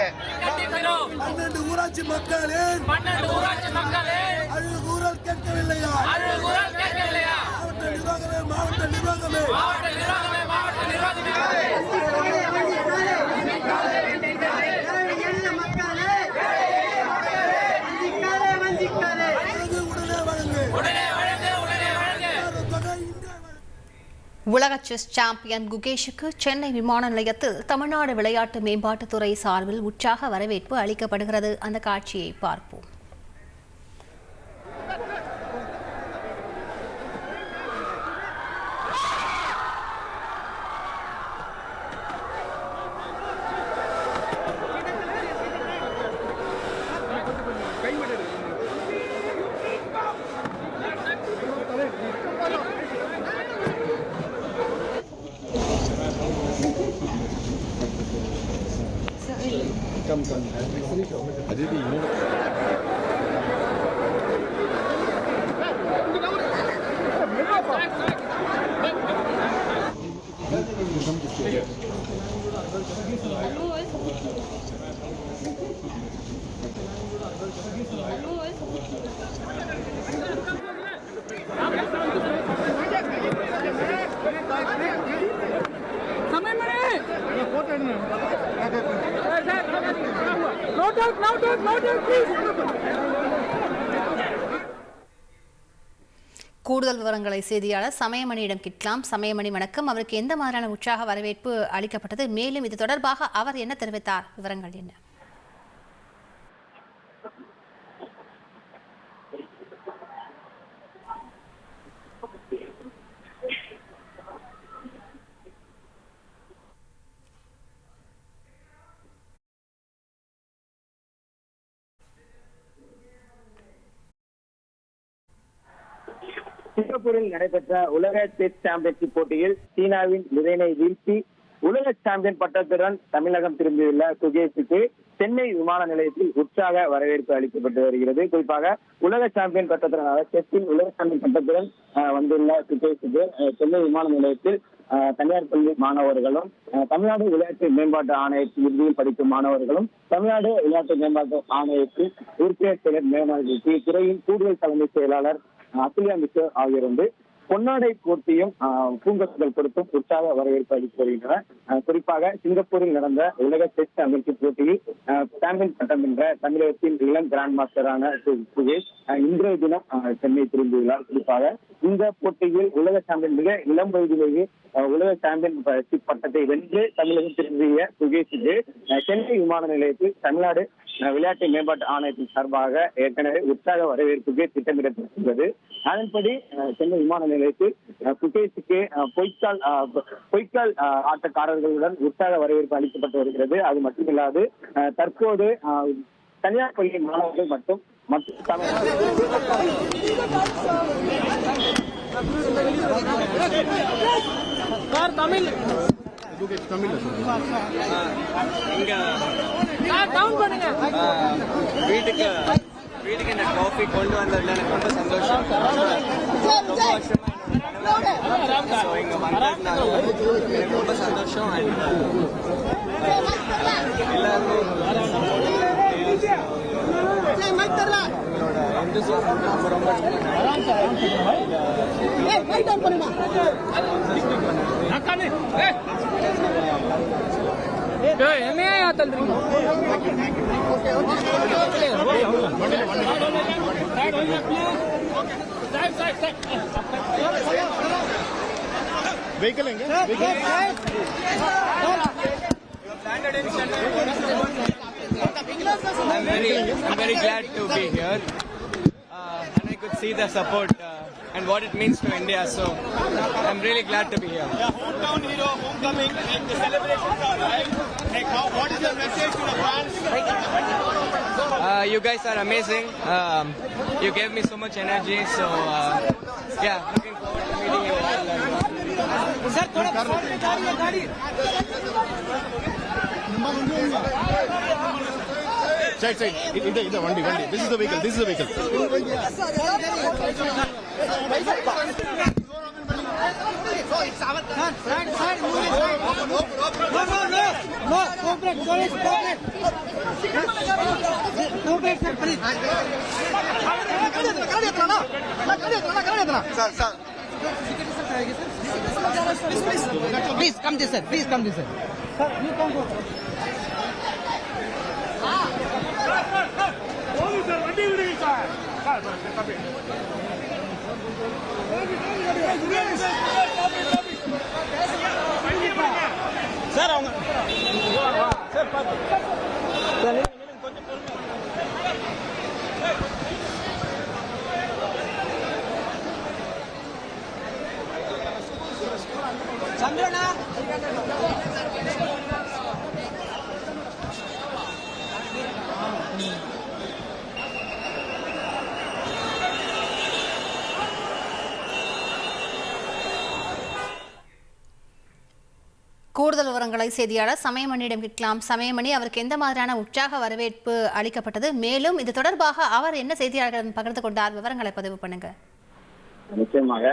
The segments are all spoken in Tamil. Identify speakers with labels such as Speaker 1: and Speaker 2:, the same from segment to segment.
Speaker 1: 12 ஊராட்சி மக்களின் அழுகுரல் கேட்கவில்லையா? மாவட்ட நிர்வாகமே
Speaker 2: உலக செஸ் சாம்பியன் குகேஷுக்கு சென்னை விமான நிலையத்தில் தமிழ்நாடு விளையாட்டு மேம்பாட்டுத்துறை சார்பில் உற்சாக வரவேற்பு அளிக்கப்படுகிறது. அந்த காட்சியை பார்ப்போம். கூடுதல் விவரங்களை செய்தியாளர் சமயமணியிடம் கேட்கலாம். சமயமணி வணக்கம். அவருக்கு எந்த மாதிரியான உற்சாக வரவேற்பு அளிக்கப்பட்டது? மேலும் இது தொடர்பாக அவர் என்ன தெரிவித்தார்? விவரங்கள் என்ன?
Speaker 3: சிங்கப்பூரில் நடைபெற்ற உலக செஸ் சாம்பியன்ஷிப் போட்டியில் சீனாவின் லிரெனை வீழ்த்தி உலக சாம்பியன் பட்டத்துடன் தமிழகம் திரும்பியுள்ள குகேஷுக்கு சென்னை விமான நிலையத்தில் உற்சாக வரவேற்பு அளிக்கப்பட்டு வருகிறது. குறிப்பாக உலக சாம்பியன் பட்டத்துடன் செஸ்ஸில் உலக சாம்பியன் பட்டத்துடன் வந்துள்ள குகேஷுக்கு சென்னை விமான நிலையத்தில் தனியார் பள்ளி மாணவர்களும் தமிழ்நாடு விளையாட்டு மேம்பாட்டு ஆணையத்தின் இறுதியில் படிக்கும் மாணவர்களும் தமிழ்நாடு விளையாட்டு மேம்பாட்டு ஆணையத்தின் உறுப்பினர் செயலர் மேம்பாட்டு துறையின் கூடுதல் தலைமை செயலாளர் அத்துல்யா மிஸ்ரா ஆகியோர் வந்து பொன்னாடை போட்டியும் பூங்கொத்துகள் கொடுத்தும் உற்சாக வரவேற்பு அளித்து வருகின்றனர். குறிப்பாக சிங்கப்பூரில் நடந்த உலக செஸ் சாம்பியன்ஷிப் போட்டியில் சாம்பியன் பட்டம் வென்ற தமிழகத்தின் இளம் கிராண்ட் மாஸ்டரான சுகேஷ் இன்றைய தினம் சென்னை திரும்பியுள்ளார். குறிப்பாக இந்த போட்டியில் உலக சாம்பியன் மிக இளம் வயதிலேயே உலக சாம்பியன்ஷிப் பட்டத்தை வென்று தமிழகம் திரும்பிய சுகேஷுக்கு சென்னை விமான நிலையத்தில் தமிழ்நாடு விளையாட்டு மேம்பாட்டு ஆணையத்தின் சார்பாக ஏற்கனவே உற்சாக வரவேற்புக்கு திட்டமிடப்பட்டுள்ளது. அதன்படி சென்னை விமான நிலையத்தில் குகேஷுக்கு பொய்க்கால் ஆட்டக்காரர்களுடன் உற்சாக வரவேற்பு அளிக்கப்பட்டு வருகிறது. அது மட்டுமில்லாது தற்போது தனியார் பள்ளி மாணவர்கள் மற்றும்
Speaker 4: வீட்டுக்கு இந்த காஃபி கொண்டு வந்ததுல எனக்கு ரொம்ப சந்தோஷம். ரொம்ப வருஷமா இங்க வந்ததுனால எனக்கு ரொம்ப சந்தோஷம். எல்லாருமே I'm very glad to be here, and I could see the support and what it means to India. So I'm really glad to be here.
Speaker 5: Yeah, hometown hero, homecoming, and the celebrations are right. Like, what is your message to the fans?
Speaker 4: You guys are amazing. You gave me so much energy. So yeah, looking forward to meeting you all. Sir,
Speaker 5: Side. Ida, Vandi. This is the vehicle. No.
Speaker 6: Please come this side. Please come this side.
Speaker 5: Sir அவங்க சார் பார்த்து
Speaker 6: சந்திரனா
Speaker 2: கூடுதல் விவரங்களை செய்தியாளர் சமயமணியிடம் கேட்கலாம். சமயமணி, அவருக்கு எந்த மாதிரியான உற்சாக வரவேற்பு அளிக்கப்பட்டது? மேலும் இது தொடர்பாக அவர் என்ன செய்தியாளர்களிடம் பகிர்ந்து கொண்டார்? விவரங்களை பதிவு பண்ணுங்க.
Speaker 3: நிச்சயமாக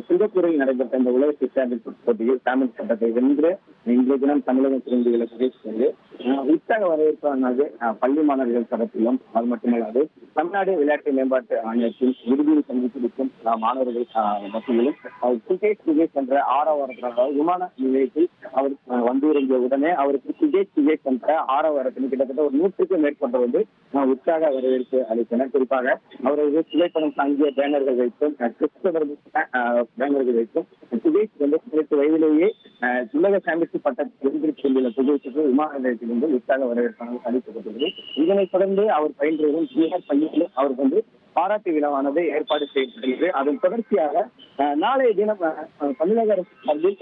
Speaker 3: சிங்கப்பூரில் நடைபெற்ற இந்த உலக செஸ் சாம்பியன்ஷிப் போட்டியில் சாம்பியன் பட்டத்தை வென்று இன்றைய தினம் தமிழகம் திரும்பியுள்ள சுரேஷ் உற்சாக வரவேற்பானது பள்ளி மாணவர்கள் தரப்பிலும் அது மட்டுமல்லாது தமிழ்நாடு விளையாட்டு மேம்பாட்டு ஆணையத்தில் விருதியில் சந்தித்திருக்கும் மாணவர்கள் மத்தியிலும் சுகேஷ் என்ற 6வது விமான நிலையத்தில் அவர் வந்து இறங்கிய உடனே அவருக்கு சுகேஷ் என்ற 6வது கிட்டத்தட்ட ஒரு 100க்கும் மேற்பட்ட வந்து உற்சாக வரவேற்பு அளித்தனர். குறிப்பாக அவரது புகைப்படம் தாங்கிய பேனர்கள் வைத்தும் பேனர்கள் வைத்தும் சுகேஷ் வந்து 18 வயதிலேயே உலக சாம்பியன்ஷிப் பட்டத்தை வென்றிருக்கின்ற சுகேஷுக்கு விமான நிலையத்திலிருந்து உற்சாக வரவேற்பாக அளிக்கப்பட்டுள்ளது. இதனைத் தொடர்ந்து அவர் பயின்று வரும் ஜூனியர் பள்ளியிலும் அவருக்கு வந்து பாராட்டு விழாவானது ஏற்பாடு செய்யப்பட்டுள்ளது. அதன் தொடர்ச்சியாக நாளைய தினம் தமிழக அரசு சார்பில்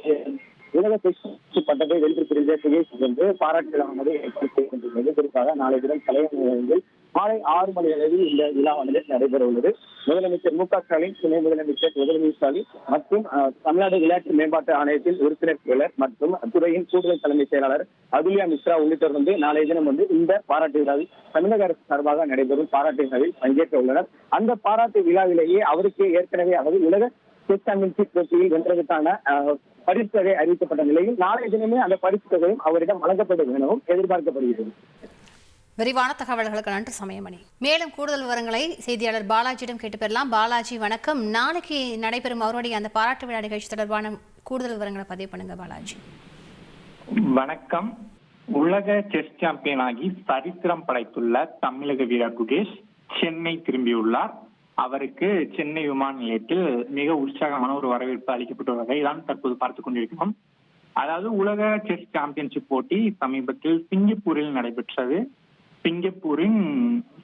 Speaker 3: உலக செஸ் பட்டத்தை வென்று பிரிந்த சுகேஷ் வந்து பாராட்டு விழாவானது ஏற்பாடு செய்யப்பட்டுள்ளது. குறிப்பாக நாளைய தினம் தலைமையில் மாலை 6 மணி அளவில் இந்த விழாவானது நடைபெற உள்ளது. முதலமைச்சர் மு க ஸ்டாலின், துணை முதலமைச்சர் உதயநிதி ஸ்டாலின் மற்றும் தமிழ்நாடு விளையாட்டு மேம்பாட்டு ஆணையத்தின் உறுப்பினர் செயலர் மற்றும் துறையின் கூடுதல் தலைமை செயலாளர் அதுல்யா மிஸ்ரா உள்ளிட்டோர் வந்து நாளைய தினம் வந்து இந்த பாராட்டு விழாவில் தமிழக அரசு சார்பாக நடைபெறும் பாராட்டு விழாவில் பங்கேற்க உள்ளனர். அந்த பாராட்டு விழாவிலேயே அவருக்கு ஏற்கனவே உலக செஸ் சாம்பியன்ஷிப் போட்டியில் வென்றதற்கான பரிசு தொகை அறிவிக்கப்பட்ட நிலையில் நாளைய தினமே அந்த பரிசு தொகையும் அவரிடம் வழங்கப்படும் எனவும் எதிர்பார்க்கப்படுகிறது.
Speaker 2: விரிவான தகவல்களுக்கு நன்றி சமயமணி. மேலும் கூடுதல் விவரங்களை செய்தியாளர் பாலாஜியிடம் கேட்டு பெறலாம். பாலாஜி வணக்கம். நாளைக்கு நடைபெறும் அவருடைய அந்த பாராட்டு விழா நிகழ்ச்சி தொடர்பான கூடுதல் விவரங்களை பதிவு பண்ணுங்க பாலாஜி.
Speaker 7: வணக்கம். உலக செஸ் சாம்பியன் ஆகி சரித்திரம் படைத்துள்ள தமிழக வீரர் குகேஷ் சென்னை திரும்பியுள்ளார். அவருக்கு சென்னை விமான நிலையத்தில் மிக உற்சாகமான ஒரு வரவேற்பு அளிக்கப்பட்டுள்ளதை தான் தற்போது பார்த்துக் கொண்டிருக்கிறோம். அதாவது உலக செஸ் சாம்பியன்ஷிப் போட்டி சமீபத்தில் சிங்கப்பூரில் நடைபெற்றது. சிங்கப்பூரின்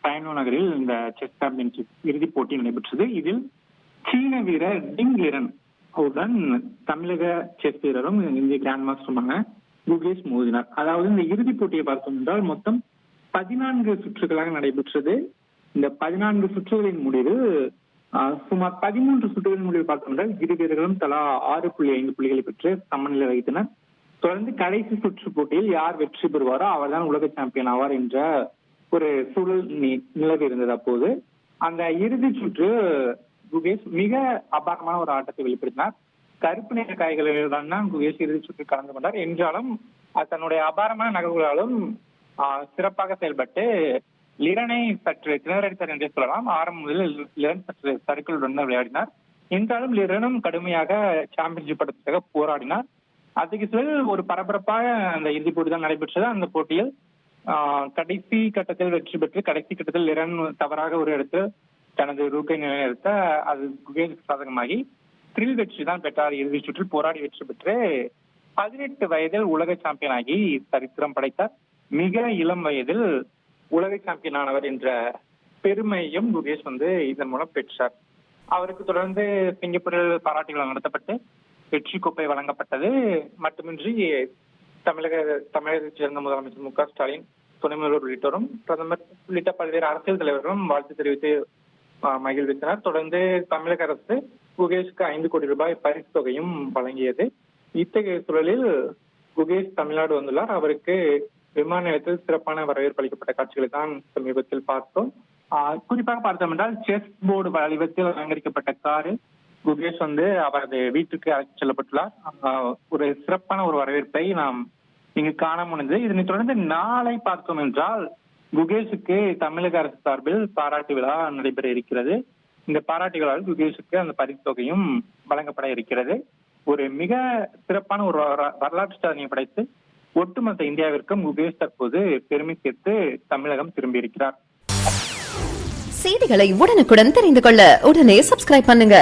Speaker 7: சைனோ நகரில் இந்த செஸ் சாம்பியன்ஷிப் இறுதிப் போட்டி நடைபெற்றது. இதில் சீன வீரர் டிங் லிரன் உடன் தமிழக செஸ் வீரரும் இந்திய கிராண்ட் மாஸ்டருமான குகேஷ் மோதினார். அதாவது இந்த இறுதிப் போட்டியை பார்த்தோம் என்றால் மொத்தம் 14 சுற்றுகளாக நடைபெற்றது. இந்த 14 சுற்றுகளின் முடிவு சுமார் 13 சுற்றுகளின் முடிவு பார்த்தோம் என்றால் இரு வீரர்களும் தலா 6.5 புள்ளிகளை பெற்று சமநிலை வைத்தனர். தொடர்ந்து கடைசி சுற்று போட்டியில் யார் வெற்றி பெறுவாரோ அவர்தான் உலக சாம்பியன் ஆவார் என்ற ஒரு சூழல் நிலவி இருந்தது. அப்போது அந்த இறுதி சுற்று குகேஷ் மிக அபாரமான ஒரு ஆட்டத்தை வெளிப்படுத்தினார். கருப்பு நிற காய்களுடன் தான் குகேஷ் இறுதி சுற்று கலந்து கொண்டார். என்றாலும் தன்னுடைய அபாரமான நகர்வுகளாலும் சிறப்பாக செயல்பட்டு லிரனை சற்று திணறடித்தார் என்றே சொல்லலாம். ஆரம்பம் முதலில் லிரன் சற்று சறுக்களுடன் விளையாடினார். என்றாலும் லிரனும் கடுமையாக சாம்பியன்ஷிப் பட்டத்துக்காக போராடினார். அதுக்கு சிலர் ஒரு பரபரப்பாக அந்த இறுதிப் போட்டி தான் நடைபெற்றது. அந்த போட்டியில் கடைசி கட்டத்தில் வெற்றி பெற்று கடைசி கட்டத்தில் லிரன் தவறாக ஒரு இடத்தில் தனது ரூக்கை நிலைநிறுத்த அது குகேஷ் சாதகமாகி த்ரில் வெற்றி தான் பெற்றார். இறுதி சுற்றில் போராடி வெற்றி பெற்று 18 வயதில் உலக சாம்பியன் ஆகி சரித்திரம் படைத்தார். மிக இளம் வயதில் உலக சாம்பியன் ஆனவர் என்ற பெருமையும் குகேஷ் இதன் மூலம் பெற்றார். அவருக்கு தொடர்ந்து சிங்கப்பூரில் பாராட்டு விழா நடத்தப்பட்டு வெற்றி கோப்பை வழங்கப்பட்டது. மட்டுமின்றி தமிழகத்தைச் சேர்ந்த முதலமைச்சர் மு க ஸ்டாலின், துணை முதல்வர் உள்ளிட்டோரும் பிரதமர் உள்ளிட்ட பல்வேறு அரசியல் தலைவர்களும் வாழ்த்து தெரிவித்து மகிழ்வித்தனர். தொடர்ந்து தமிழக அரசு குகேஷ்க்கு 5 கோடி ரூபாய் பரிசு தொகையும் வழங்கியது. இத்தகைய சூழலில் குகேஷ் தமிழ்நாடு வந்துள்ளார். அவருக்கு விமான நிலையத்தில் சிறப்பான வரவேற்பு அளிக்கப்பட்ட காட்சிகளை தான் சமீபத்தில் பார்த்தோம். குறிப்பாக பார்த்தோம் என்றால் செஸ் போர்டு வடிவத்தில் அலங்கரிக்கப்பட்ட காரு குகேஷ் அவரது வீட்டுக்கு அழைத்து செல்லப்பட்டுள்ளார். ஒரு சிறப்பான ஒரு வரவேற்பை நாம் இங்கு காண முடிந்தது. இதனைத் தொடர்ந்து நாளை பார்த்தோம் என்றால் குகேஷுக்கு தமிழக அரசு சார்பில் பாராட்டு விழா நடைபெற இருக்கிறது. இந்த பாராட்டு விழாவில் குகேஷுக்கு அந்த பரிசு தொகையும் வழங்கப்பட இருக்கிறது. ஒரு மிக சிறப்பான ஒரு வரலாற்று சாதனையை படைத்து ஒட்டுமொத்த இந்தியாவிற்கும் குகேஷ் தற்போது பெருமை சேர்த்து தமிழகம் திரும்பியிருக்கிறார்.
Speaker 8: செய்திகளை உடனுக்குடன் தெரிந்து கொள்ள உடனே சப்ஸ்கிரைப் பண்ணுங்க.